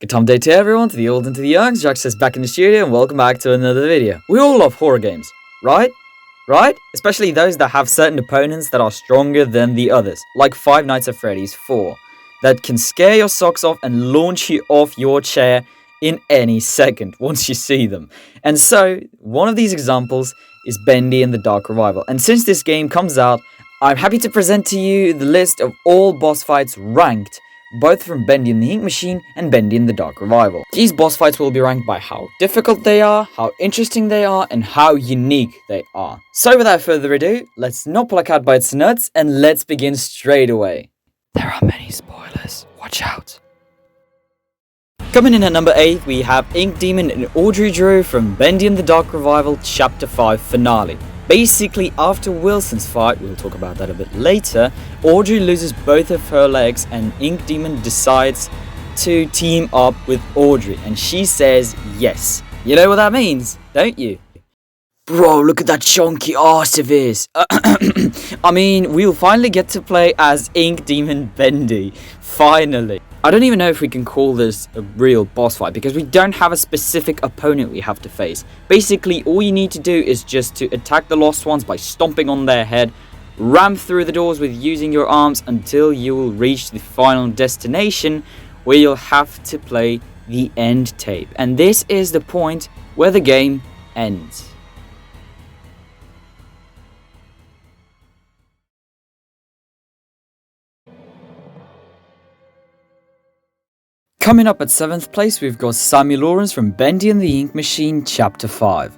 Good time day to everyone, to the old and to the young. Drax is back in the studio and welcome back to another video. We all love horror games, right? Right? Especially those that have certain opponents that are stronger than the others, like Five Nights at Freddy's 4, that can scare your socks off and launch you off your chair in any second once you see them. And so, one of these examples is Bendy and the Dark Revival. And since this game comes out, I'm happy to present to you the list of all boss fights ranked, both from Bendy and the Ink Machine and Bendy and the Dark Revival. These boss fights will be ranked by how difficult they are, how interesting they are, and how unique they are. So without further ado, let's not pluck out by its nuts and let's begin straight away. There are many spoilers, watch out. Coming in at number 8, we have Ink Demon and Audrey Drew from Bendy and the Dark Revival Chapter 5 Finale. Basically, after Wilson's fight, we'll talk about that a bit later, Audrey loses both of her legs and Ink Demon decides to team up with Audrey, and she says yes. You know what that means, don't you? Bro, look at that chunky ass of his. I mean, we'll finally get to play as Ink Demon Bendy. Finally. I don't even know if we can call this a real boss fight because we don't have a specific opponent we have to face. Basically, all you need to do is just to attack the lost ones by stomping on their head, ram through the doors with using your arms until you will reach the final destination where you'll have to play the end tape. And this is the point where the game ends. Coming up at 7th place, we've got Sammy Lawrence from Bendy and the Ink Machine Chapter 5.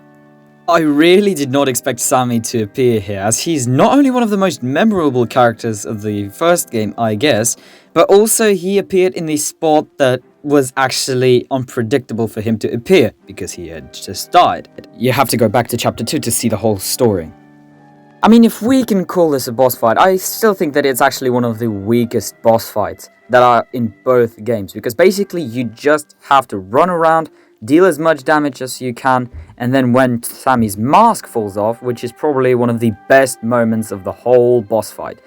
I really did not expect Sammy to appear here, as he's not only one of the most memorable characters of the first game, I guess, but also he appeared in the spot that was actually unpredictable for him to appear, because he had just died. You have to go back to Chapter 2 to see the whole story. I mean, if we can call this a boss fight, I still think that it's actually one of the weakest boss fights that are in both games, because basically you just have to run around, deal as much damage as you can, and then when Sammy's mask falls off, which is probably one of the best moments of the whole boss fight,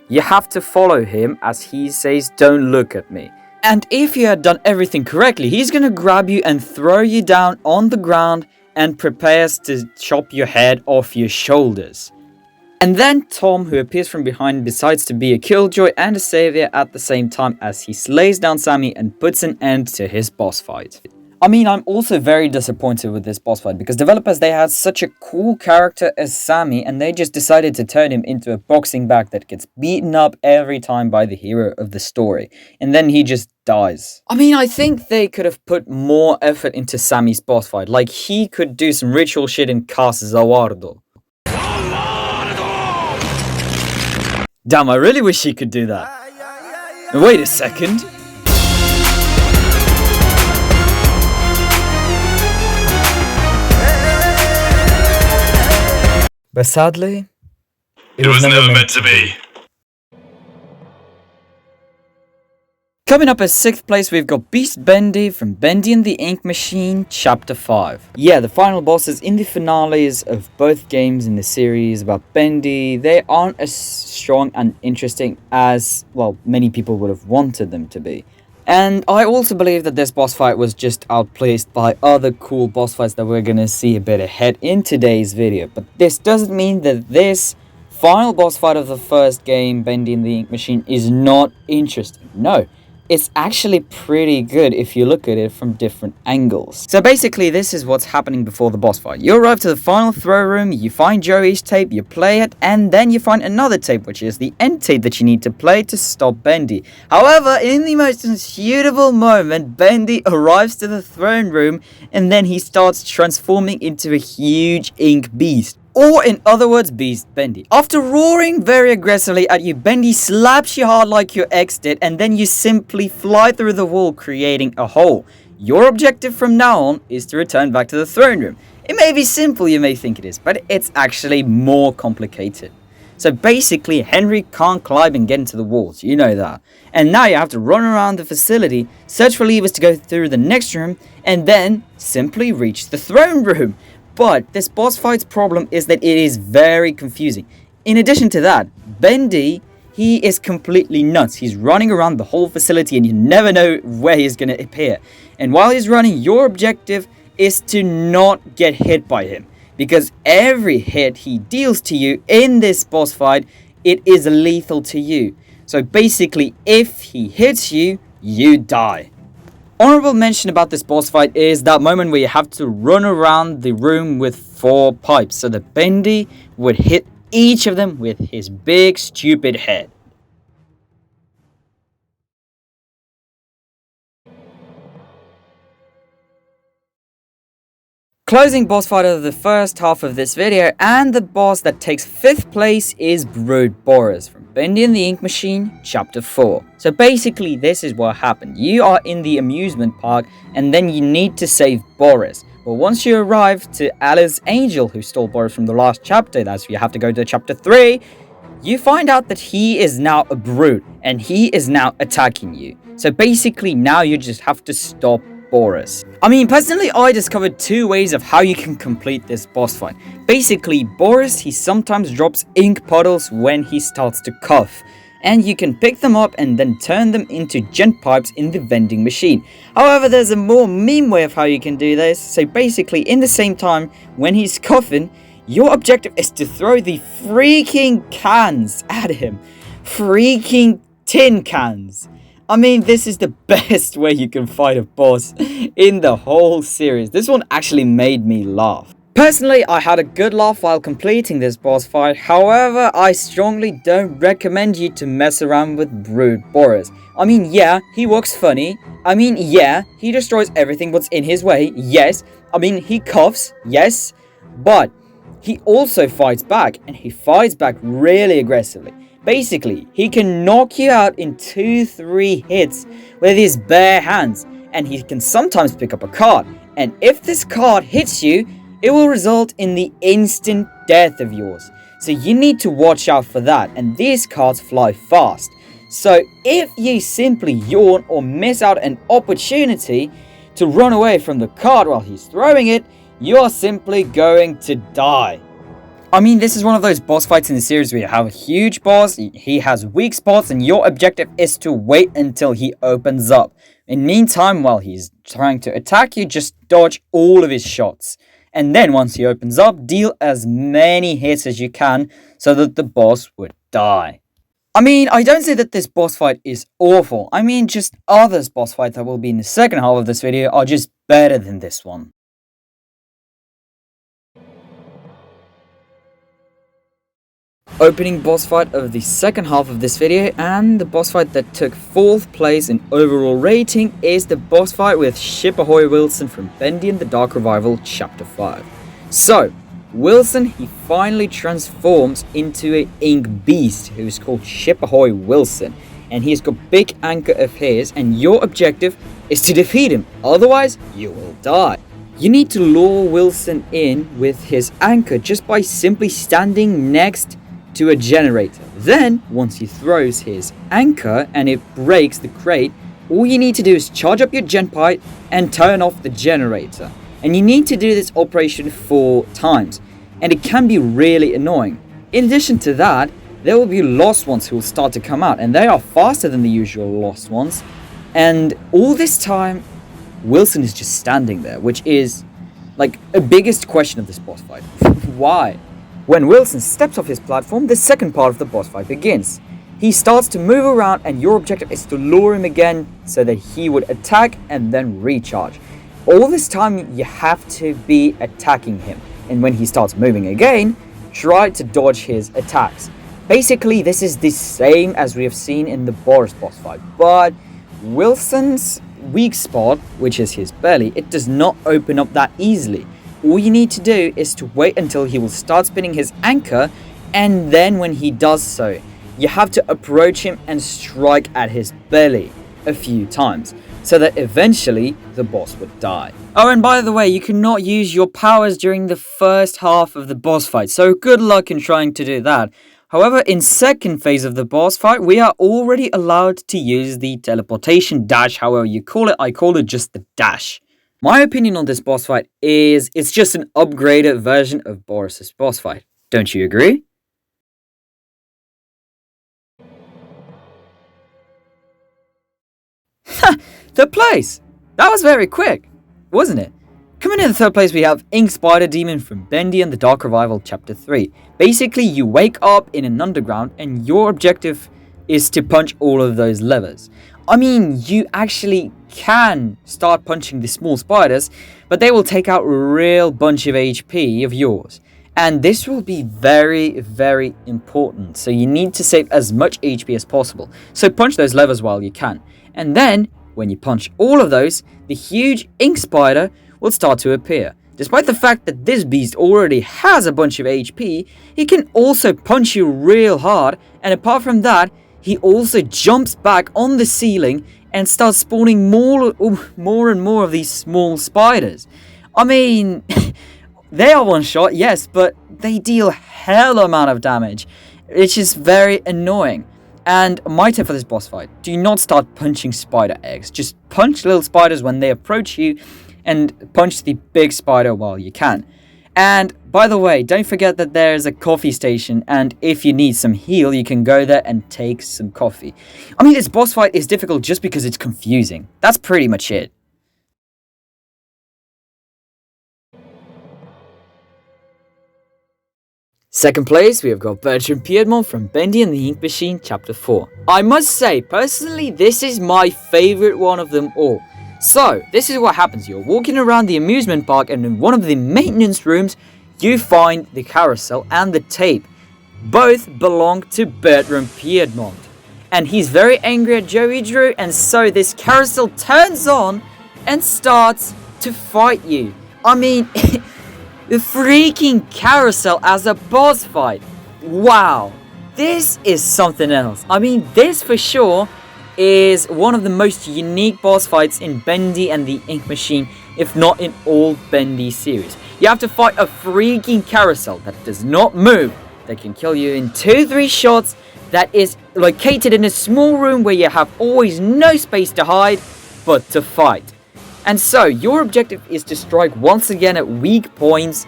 you have to follow him as he says, "Don't look at me." And if you had done everything correctly, he's gonna grab you and throw you down on the ground and prepares to chop your head off your shoulders. And then Tom, who appears from behind, decides to be a killjoy and a savior at the same time as he slays down Sammy and puts an end to his boss fight. I mean, I'm also very disappointed with this boss fight because developers, they had such a cool character as Sammy and they just decided to turn him into a boxing bag that gets beaten up every time by the hero of the story. And then he just dies. I mean, I think they could have put more effort into Sammy's boss fight. Like, he could do some ritual shit in Casa Zawardo. Damn, I really wish he could do that. Wait a second. But sadly, it was never meant to be. Coming up at 6th place, we've got Beast Bendy from Bendy and the Ink Machine Chapter 5. Yeah, the final bosses in the finales of both games in the series about Bendy, they aren't as strong and interesting as, well, many people would have wanted them to be. And I also believe that this boss fight was just outplaced by other cool boss fights that we're gonna see a bit ahead in today's video. But this doesn't mean that this final boss fight of the first game, Bendy and the Ink Machine, is not interesting. No. It's actually pretty good if you look at it from different angles. So basically, this is what's happening before the boss fight. You arrive to the final throw room, you find Joey's tape, you play it, and then you find another tape, which is the end tape that you need to play to stop Bendy. However, in the most unsuitable moment, Bendy arrives to the throne room, and then he starts transforming into a huge ink beast. Or in other words, Beast Bendy. After roaring very aggressively at you, Bendy slaps you hard like your ex did, and then you simply fly through the wall, creating a hole. Your objective from now on is to return back to the throne room. It may be simple, you may think it is, but it's actually more complicated. So basically, Henry can't climb and get into the walls, you know that. And now you have to run around the facility, search for levers to go through the next room, and then simply reach the throne room. But this boss fight's problem is that it is very confusing. In addition to that, Bendy he is completely nuts. He's running around the whole facility and you never know where he's going to appear. And while he's running, your objective is to not get hit by him, because every hit he deals to you in this boss fight, it is lethal to you. So basically, if he hits you, you die. Honorable mention about this boss fight is that moment where you have to run around the room with 4 pipes, so that Bendy would hit each of them with his big stupid head. Closing boss fight of the first half of this video, and the boss that takes 5th place is Brood Boris from Bendy and the Ink Machine, Chapter 4. So basically this is what happened. You are in the amusement park and then you need to save Boris. But once you arrive to Alice Angel, who stole Boris from the last chapter, that's you have to go to Chapter 3, you find out that he is now a Brood and he is now attacking you. So basically now you just have to stop Boris. I mean, personally, I discovered 2 ways of how you can complete this boss fight. Basically, Boris, he sometimes drops ink puddles when he starts to cough, and you can pick them up and then turn them into gent pipes in the vending machine. However, there's a more meme way of how you can do this. So basically, in the same time, when he's coughing, your objective is to throw the freaking cans at him. Freaking tin cans. I mean, this is the best way you can fight a boss in the whole series. This one actually made me laugh. Personally, I had a good laugh while completing this boss fight. However, I strongly don't recommend you to mess around with Brood Boris. I mean, yeah, he works funny. I mean, yeah, he destroys everything what's in his way. Yes. I mean, he coughs. Yes. But he also fights back, and he fights back really aggressively. Basically, he can knock you out in 2-3 hits with his bare hands, and he can sometimes pick up a card, and if this card hits you, it will result in the instant death of yours. So you need to watch out for that, and these cards fly fast. So if you simply yawn or miss out an opportunity to run away from the card while he's throwing it, you are simply going to die. I mean, this is one of those boss fights in the series where you have a huge boss, he has weak spots, and your objective is to wait until he opens up. In the meantime, while he's trying to attack you, just dodge all of his shots. And then once he opens up, deal as many hits as you can so that the boss would die. I mean, I don't say that this boss fight is awful. I mean, just others boss fights that will be in the second half of this video are just better than this one. Opening boss fight of the second half of this video, and the boss fight that took 4th place in overall rating is the boss fight with Ship Ahoy Wilson from Bendy and the Dark Revival Chapter 5. So, Wilson, he finally transforms into an ink beast who is called Ship Ahoy Wilson, and he's got big anchor of his, and your objective is to defeat him, otherwise you will die. You need to lure Wilson in with his anchor just by simply standing next to a generator. Then, once he throws his anchor and it breaks the crate, all you need to do is charge up your gen pipe and turn off the generator. And you need to do this operation 4 times, and it can be really annoying. In addition to that, there will be lost ones who will start to come out, and they are faster than the usual lost ones. And all this time, Wilson is just standing there, which is like a biggest question of this boss fight. Why? When Wilson steps off his platform, the second part of the boss fight begins. He starts to move around, and your objective is to lure him again so that he would attack and then recharge. All this time you have to be attacking him, and when he starts moving again, try to dodge his attacks. Basically, this is the same as we have seen in the Boris boss fight, but Wilson's weak spot, which is his belly, it does not open up that easily. All you need to do is to wait until he will start spinning his anchor, and then when he does so, you have to approach him and strike at his belly a few times, so that eventually the boss would die. Oh, and by the way, you cannot use your powers during the first half of the boss fight, so good luck in trying to do that. However, in second phase of the boss fight, we are already allowed to use the teleportation dash, however you call it. I call it just the dash. My opinion on this boss fight is it's just an upgraded version of Boris's boss fight. Don't you agree? Third place! That was very quick, wasn't it? Coming in the third place, we have Ink Spider Demon from Bendy and the Dark Revival Chapter 3. Basically, you wake up in an underground and your objective is to punch all of those levers. I mean, you actually can start punching the small spiders, but they will take out a real bunch of HP of yours. And this will be very, very important. So you need to save as much HP as possible. So punch those levers while you can. And then, when you punch all of those, the huge ink spider will start to appear. Despite the fact that this beast already has a bunch of HP, he can also punch you real hard. And apart from that, he also jumps back on the ceiling and starts spawning more and more of these small spiders. I mean, they are one shot, yes, but they deal hell amount of damage, which is very annoying. And my tip for this boss fight, do not start punching spider eggs. Just punch little spiders when they approach you and punch the big spider while you can. And by the way, don't forget that there's a coffee station, and if you need some heal, you can go there and take some coffee. I mean, this boss fight is difficult just because it's confusing. That's pretty much it. Second place, we have got Bertram Piedmont from Bendy and the Ink Machine Chapter 4. I must say, personally, this is my favorite one of them all. So, this is what happens. You're walking around the amusement park and in one of the maintenance rooms, you find the carousel and the tape. Both belong to Bertram Piedmont. And he's very angry at Joey Drew, and so this carousel turns on and starts to fight you. I mean, the freaking carousel as a boss fight. Wow, this is something else. I mean, this for sure is one of the most unique boss fights in Bendy and the Ink Machine, if not in all Bendy series. You have to fight a freaking carousel that does not move, that can kill you in 2-3 shots, that is located in a small room where you have always no space to hide, but to fight. And so, your objective is to strike once again at weak points,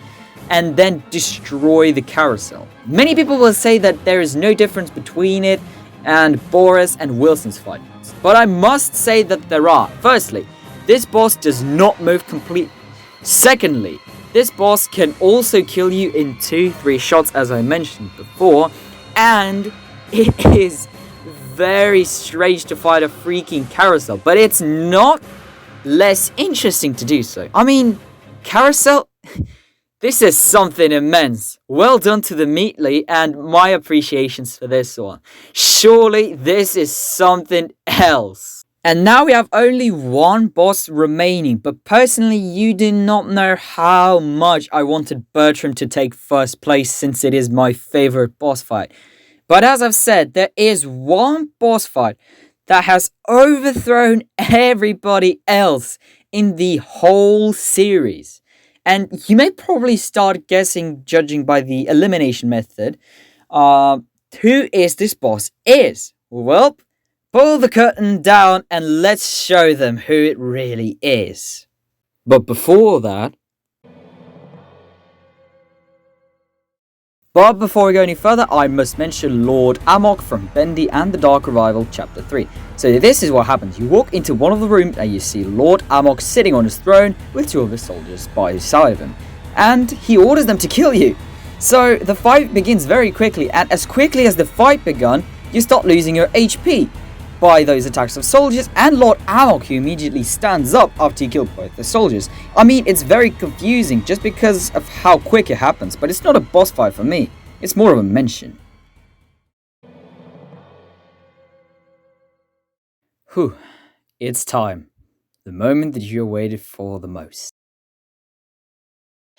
and then destroy the carousel. Many people will say that there is no difference between it and Boris and Wilson's fights, but I must say that there are. Firstly, this boss does not move completely. Secondly, this boss can also kill you in 2-3 shots, as I mentioned before, and it is very strange to fight a freaking carousel, but it's not less interesting to do so. I mean, carousel, this is something immense. Well done to the Meatly, and my appreciations for this one. Surely this is something else. And now we have only one boss remaining, but personally you do not know how much I wanted Bertram to take first place, since it is my favorite boss fight. But as I've said, there is one boss fight that has overthrown everybody else in the whole series. And you may probably start guessing, judging by the elimination method, who is this boss is. Well, pull the curtain down and let's show them who it really is. But before we go any further, I must mention Lord Amok from Bendy and the Dark Revival Chapter 3. So this is what happens. You walk into one of the rooms and you see Lord Amok sitting on his throne with 2 of his soldiers by his side of him. And he orders them to kill you. So the fight begins very quickly, and as quickly as the fight begun, you start losing your HP by those attacks of soldiers and Lord Amok, who immediately stands up after you kill both the soldiers. I mean, it's very confusing just because of how quick it happens, but it's not a boss fight for me. It's more of a mention. Whew, it's time. The moment that you waited for the most.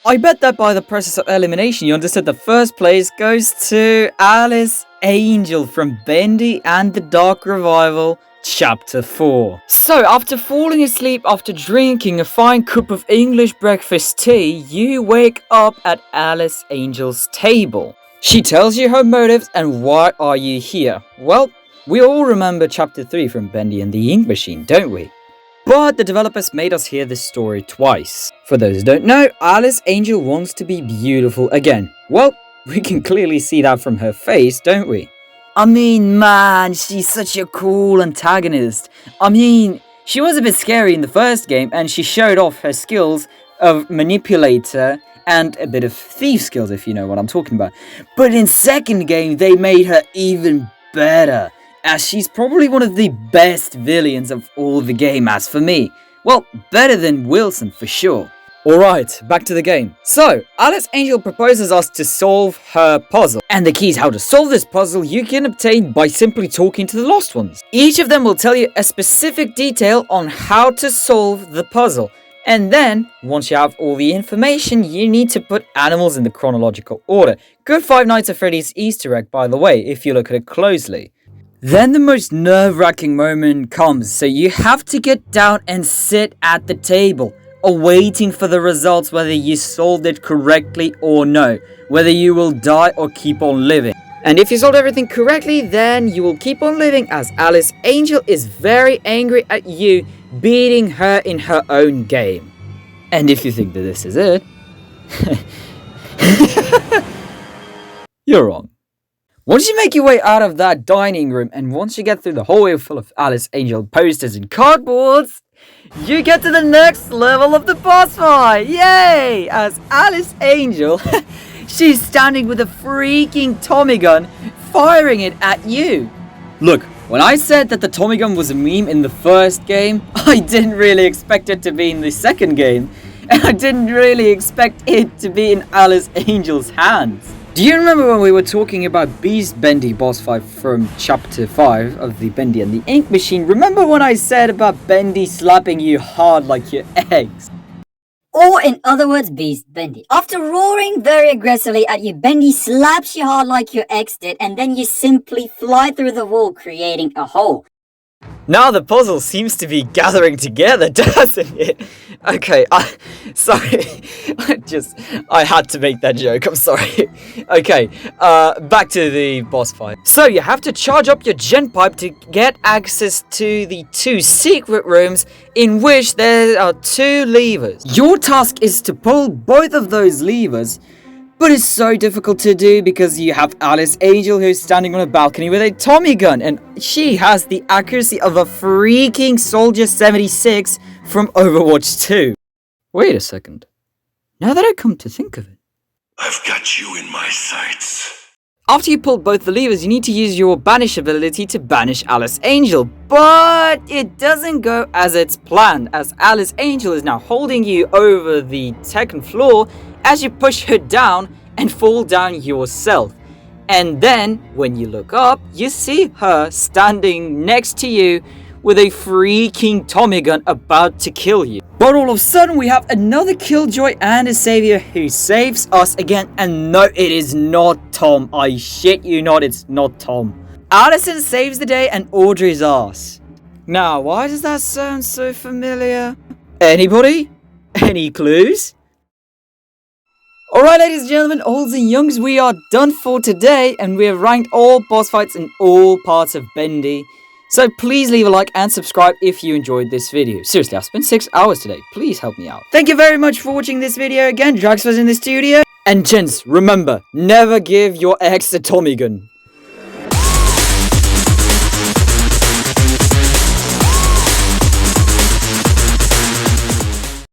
I bet that by the process of elimination you understood the first place goes to Alice Angel from Bendy and the Dark Revival Chapter 4. So, after falling asleep after drinking a fine cup of English breakfast tea, you wake up at Alice Angel's table. She tells you her motives and why are you here. Well, we all remember Chapter 3 from Bendy and the Ink Machine, don't we? But the developers made us hear this story twice. For those who don't know, Alice Angel wants to be beautiful again. Well, we can clearly see that from her face, don't we? I mean, man, she's such a cool antagonist. I mean, She was a bit scary in the first game, and she showed off her skills of manipulator and a bit of thief skills, if you know what I'm talking about. But in second game, they made her even better, as she's probably one of the best villains of all the game as for me. Well, better than Wilson for sure. Alright, back to the game. So, Alice Angel proposes us to solve her puzzle. And the keys how to solve this puzzle you can obtain by simply talking to the lost ones. Each of them will tell you a specific detail on how to solve the puzzle. And then, once you have all the information, you need to put animals in the chronological order. Good Five Nights at Freddy's Easter egg, by the way, if you look at it closely. Then the most nerve-wracking moment comes, so you have to get down and sit at the table, awaiting for the results whether you solved it correctly or no, whether you will die or keep on living. And if you solved everything correctly, then you will keep on living, as Alice Angel is very angry at you beating her in her own game. And if you think that this is it, you're wrong. Once you make your way out of that dining room, and once you get through the hallway full of Alice Angel posters and cardboards, you get to the next level of the boss fight! Yay! As Alice Angel, she's standing with a freaking Tommy gun, firing it at you. Look, when I said that the Tommy gun was a meme in the first game, I didn't really expect it to be in the second game, and I didn't really expect it to be in Alice Angel's hands. Do you remember when we were talking about Beast Bendy boss fight from chapter 5 of the Bendy and the Ink Machine? Remember when I said about Bendy slapping you hard like your eggs? Or in other words, Beast Bendy. After roaring very aggressively at you, Bendy slaps you hard like your ex did, and then you simply fly through the wall, creating a hole. Now the puzzle seems to be gathering together, doesn't it? Okay, sorry. I had to make that joke, I'm sorry. Okay, back to the boss fight. So you have to charge up your gen pipe to get access to the 2 secret rooms in which there are 2 levers. Your task is to pull both of those levers, but it's so difficult to do because you have Alice Angel who's standing on a balcony with a Tommy gun, and she has the accuracy of a freaking Soldier 76 from Overwatch 2. Wait a second. Now that I come to think of it, I've got you in my sights. After you pull both the levers, you need to use your banish ability to banish Alice Angel, but it doesn't go as it's planned, as Alice Angel is now holding you over the second floor as you push her down and fall down yourself. And then, when you look up, you see her standing next to you with a freaking Tommy gun about to kill you. But all of a sudden, we have another Killjoy and a Savior who saves us again. And no, it is not Tom. I shit you not, it's not Tom. Allison saves the day and Audrey's ass. Now, why does that sound so familiar? Anybody? Any clues? Alright, ladies and gentlemen, olds and youngs, we are done for today, and we have ranked all boss fights in all parts of Bendy. So please leave a like and subscribe if you enjoyed this video. Seriously, I've spent 6 hours today. Please help me out. Thank you very much for watching this video again. Drax was in the studio. And gents, remember, never give your ex a Tommy gun.